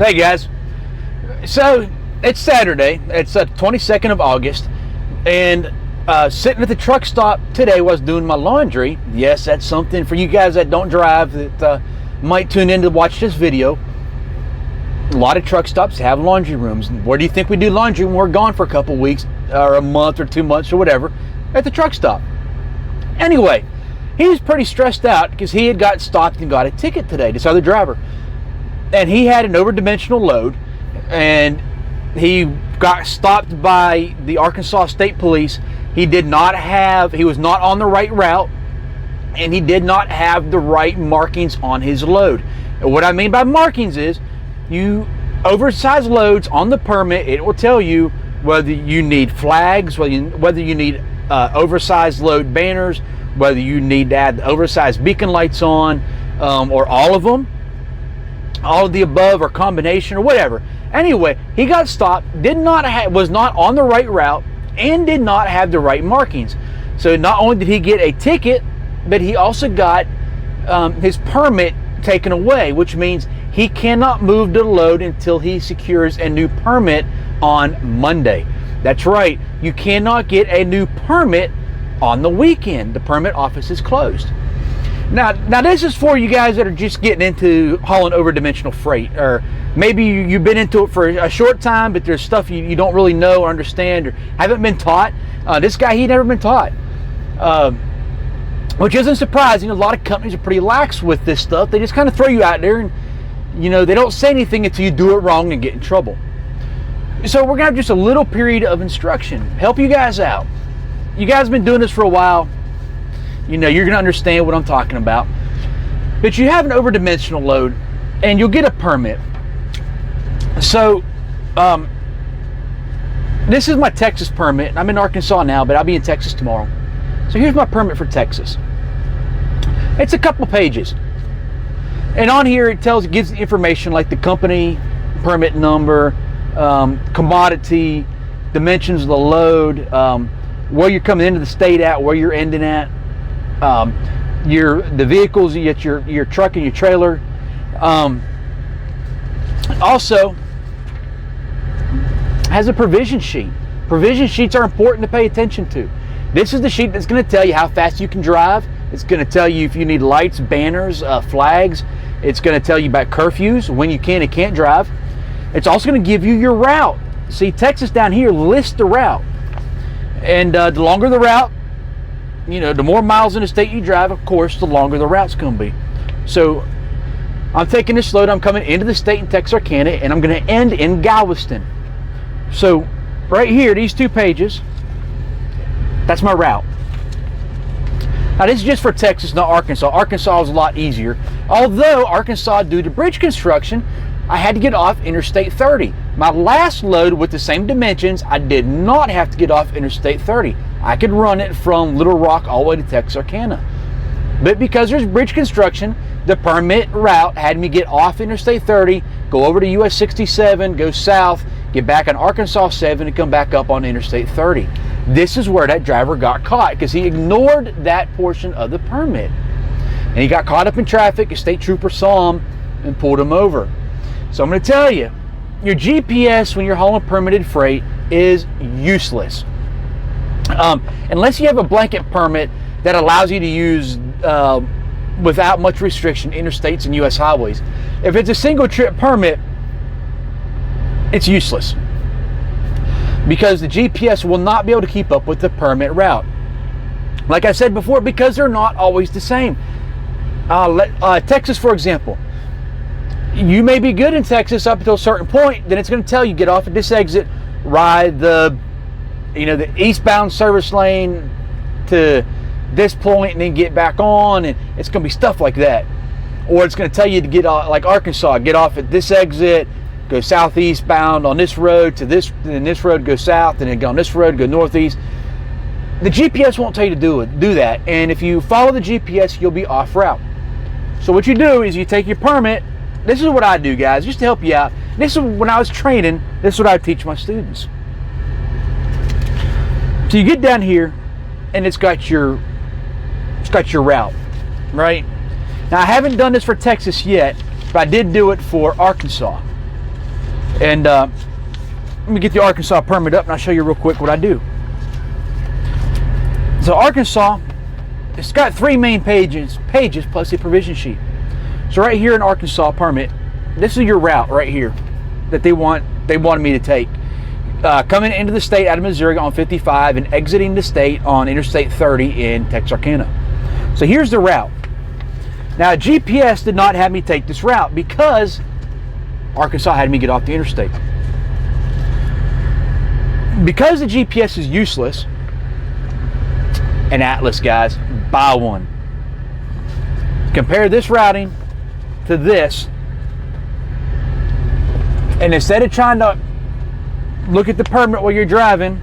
Hey guys, so it's Saturday, it's the 22nd of August, and sitting at the truck stop today was doing my laundry. Yes, that's something for you guys that don't drive that might tune in to watch this video. A lot of truck stops have laundry rooms. Where do you think we do laundry when we're gone for a couple weeks or a month or 2 months or whatever? At the truck stop. Anyway, he was pretty stressed out because he had got stopped and got a ticket today, this other driver. And he had an overdimensional load, and he got stopped by the Arkansas State Police. He was not on the right route, and he did not have the right markings on his load. And what I mean by markings is, you oversize loads on the permit, it will tell you whether you need flags, whether you need oversized load banners, whether you need to add the oversized beacon lights on, or all of them. All of the above or combination or whatever. Anyway, he got stopped, was not on the right route, and did not have the right markings. So not only did he get a ticket, but he also got his permit taken away, which means he cannot move the load until he secures a new permit on Monday. That's right, you cannot get a new permit on the weekend. The permit office is closed. Now this is for you guys that are just getting into hauling over-dimensional freight, or maybe you've been into it for a short time, but there's stuff you don't really know or understand or haven't been taught. This guy, he'd never been taught, which isn't surprising. A lot of companies are pretty lax with this stuff. They just kind of throw you out there, and they don't say anything until you do it wrong and get in trouble. So we're gonna have just a little period of instruction, help you guys out. You guys have been doing this for a while. You're going to understand what I'm talking about. But you have an overdimensional load, and you'll get a permit. So, this is my Texas permit. I'm in Arkansas now, but I'll be in Texas tomorrow. So here's my permit for Texas. It's a couple pages. And on here, it gives information like the company, permit number, commodity, dimensions of the load, where you're coming into the state at, where you're ending at. The vehicles, your truck and your trailer. Also has a provision sheet. Provision sheets are important to pay attention to. This is the sheet that's going to tell you how fast you can drive. It's going to tell you if you need lights, banners, flags. It's going to tell you about curfews, when you can and can't drive. It's also going to give you your route. See, Texas down here lists the route. And the longer the route, the more miles in the state you drive, of course, the longer the route's going to be. So I'm taking this load, I'm coming into the state in Texarkana, and I'm going to end in Galveston. So right here, these 2 pages, that's my route. Now this is just for Texas, not Arkansas. Arkansas is a lot easier. Although Arkansas, due to bridge construction, I had to get off Interstate 30. My last load with the same dimensions, I did not have to get off Interstate 30. I could run it from Little Rock all the way to Texarkana. But because there's bridge construction, the permit route had me get off Interstate 30, go over to US 67, go south, get back on Arkansas 7, and come back up on Interstate 30. This is where that driver got caught, because he ignored that portion of the permit. And he got caught up in traffic. A state trooper saw him and pulled him over. So I'm going to tell you, your GPS when you're hauling permitted freight is useless. Unless you have a blanket permit that allows you to use, without much restriction, interstates and U.S. highways. If it's a single trip permit, it's useless, because the GPS will not be able to keep up with the permit route. Like I said before, because they're not always the same. Texas, for example. You may be good in Texas up until a certain point, then it's going to tell you get off at this exit, ride the eastbound service lane to this point, and then get back on, and it's going to be stuff like that. Or it's going to tell you to get off, like Arkansas, get off at this exit, go southeast bound on this road to this, and this road go south, and then go on this road, go northeast. The GPS won't tell you to do that, and if you follow the GPS, you'll be off route. So what you do is you take your permit. This is what I do, guys, just to help you out. This is when I was training, this is what I teach my students. So you get down here, and it's got your route, right? Now I haven't done this for Texas yet, but I did do it for Arkansas. And let me get the Arkansas permit up and I'll show you real quick what I do. So Arkansas, it's got 3 main pages plus a provision sheet. So right here in Arkansas permit, this is your route right here that they wanted me to take. Coming into the state out of Missouri on 55 and exiting the state on Interstate 30 in Texarkana. So here's the route. Now GPS did not have me take this route because Arkansas had me get off the interstate. Because the GPS is useless, an atlas, guys, buy one. Compare this routing to this, and instead of trying to look at the permit while you're driving,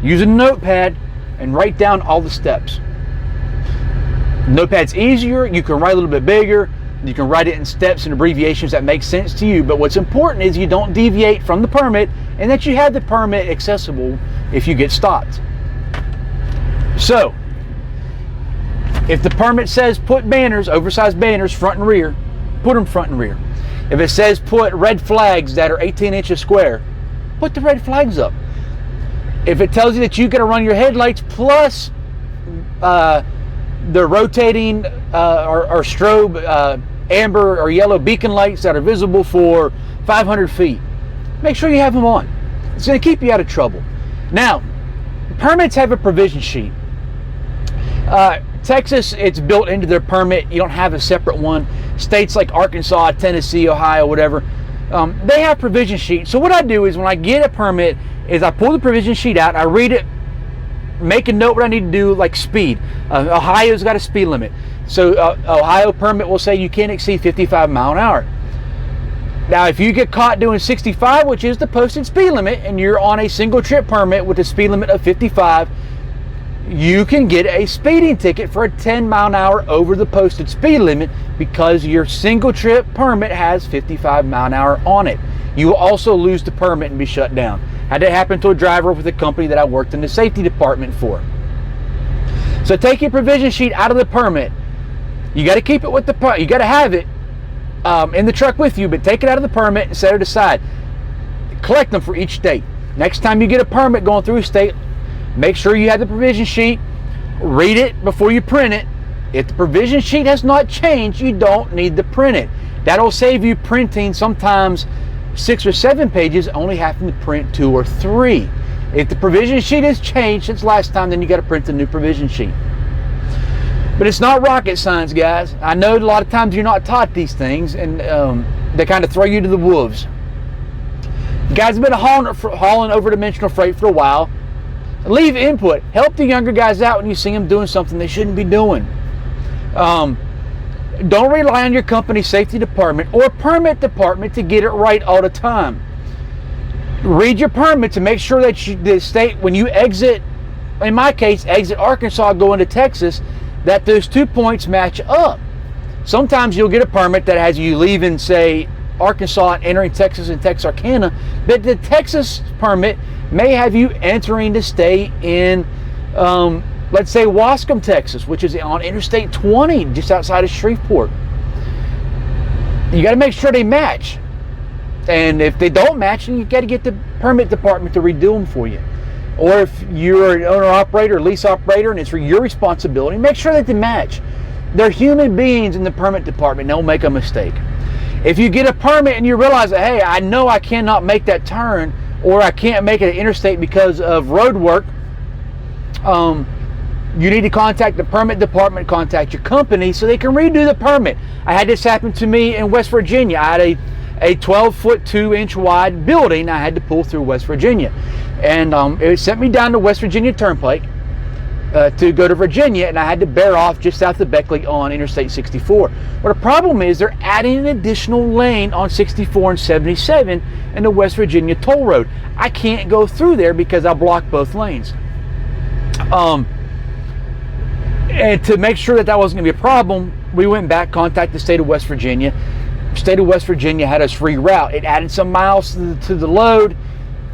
use a notepad and write down all the steps. Notepad's easier, you can write a little bit bigger, you can write it in steps and abbreviations that make sense to you, but what's important is you don't deviate from the permit and that you have the permit accessible if you get stopped. So, if the permit says put banners, oversized banners, front and rear, put them front and rear. If it says put red flags that are 18 inches square, put the red flags up. If it tells you that you got to run your headlights plus the rotating or strobe amber or yellow beacon lights that are visible for 500 feet, make sure you have them on. It's going to keep you out of trouble. Now, permits have a provision sheet. Texas, it's built into their permit. You don't have a separate one. States like Arkansas, Tennessee, Ohio, whatever, they have provision sheets. So what I do is when I get a permit is I pull the provision sheet out, I read it, make a note what I need to do, like speed. Ohio's got a speed limit. So Ohio permit will say you can't exceed 55 mile an hour. Now if you get caught doing 65, which is the posted speed limit, and you're on a single trip permit with a speed limit of 55, you can get a speeding ticket for a 10 mile an hour over the posted speed limit because your single trip permit has 55 mile an hour on it. You will also lose the permit and be shut down. Had that happen to a driver with a company that I worked in the safety department for. So take your provision sheet out of the permit. You got to keep it with the you got to have it in the truck with you, but take it out of the permit and set it aside. Collect them for each state. Next time you get a permit going through a state, make sure you have the provision sheet. Read it before you print it. If the provision sheet has not changed, you don't need to print it. That'll save you printing sometimes 6 or 7 pages, only having to print 2 or 3. If the provision sheet has changed since last time, then you got to print the new provision sheet. But it's not rocket science, guys. I know a lot of times you're not taught these things, and they kind of throw you to the wolves. You guys have been hauling over-dimensional freight for a while. Leave input. Help the younger guys out when you see them doing something they shouldn't be doing. Don't rely on your company's safety department or permit department to get it right all the time. Read your permit to make sure that the state, when you exit, in my case, exit Arkansas going to Texas, that those 2 points match up. Sometimes you'll get a permit that has you leaving, say, Arkansas and entering Texas and Texarkana, but the Texas permit may have you entering the state in, let's say, Wascom, Texas, which is on Interstate 20, just outside of Shreveport. You got to make sure they match. And if they don't match, then you got to get the permit department to redo them for you. Or if you're an owner-operator, lease operator, and it's for your responsibility, make sure that they match. They're human beings in the permit department. They'll make a mistake. If you get a permit and you realize that, hey, I know I cannot make that turn, or I can't make it an interstate because of road work, you need to contact the permit department, contact your company so they can redo the permit. I had this happen to me in West Virginia. I had a 12-foot, 2-inch wide building I had to pull through West Virginia. And it sent me down to West Virginia Turnpike to go to Virginia, and I had to bear off just south of Beckley on Interstate 64. Well, the problem is they're adding an additional lane on 64 and 77 in the West Virginia toll road. I can't go through there because I blocked both lanes. And to make sure that that wasn't going to be a problem, we went back, contacted the state of West Virginia. The state of West Virginia had us reroute. It added some miles to the load.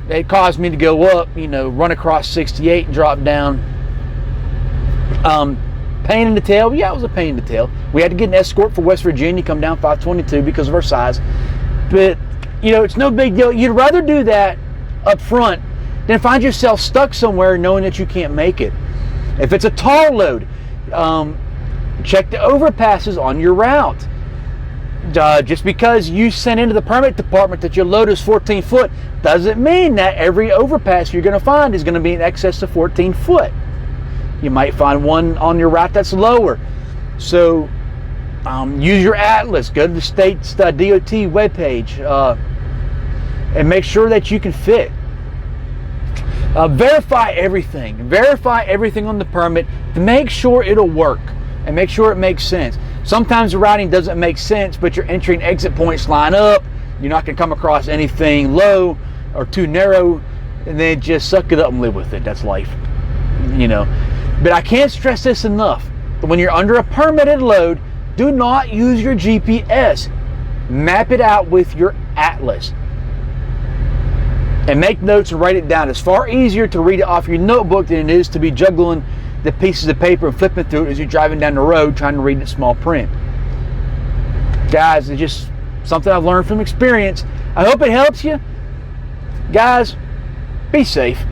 It caused me to go up, run across 68 and drop down. Pain in the tail? Yeah, it was a pain in the tail. We had to get an escort for West Virginia, come down 522 because of our size. But, You know, it's no big deal. You'd rather do that up front than find yourself stuck somewhere knowing that you can't make it. If it's a tall load, check the overpasses on your route. Just because you sent into the permit department that your load is 14 foot doesn't mean that every overpass you're going to find is going to be in excess of 14 foot. You might find one on your route that's lower. So use your atlas, go to the state's DOT webpage, and make sure that you can fit. Verify everything on the permit to make sure it'll work and make sure it makes sense. Sometimes the routing doesn't make sense, but your entry and exit points line up. You're not going to come across anything low or too narrow, and then just suck it up and live with it. That's life, you know. But I can't stress this enough. When you're under a permitted load, do not use your GPS. Map it out with your atlas. And make notes and write it down. It's far easier to read it off your notebook than it is to be juggling the pieces of paper and flipping through it as you're driving down the road trying to read it small print. Guys, it's just something I've learned from experience. I hope it helps you. Guys, be safe.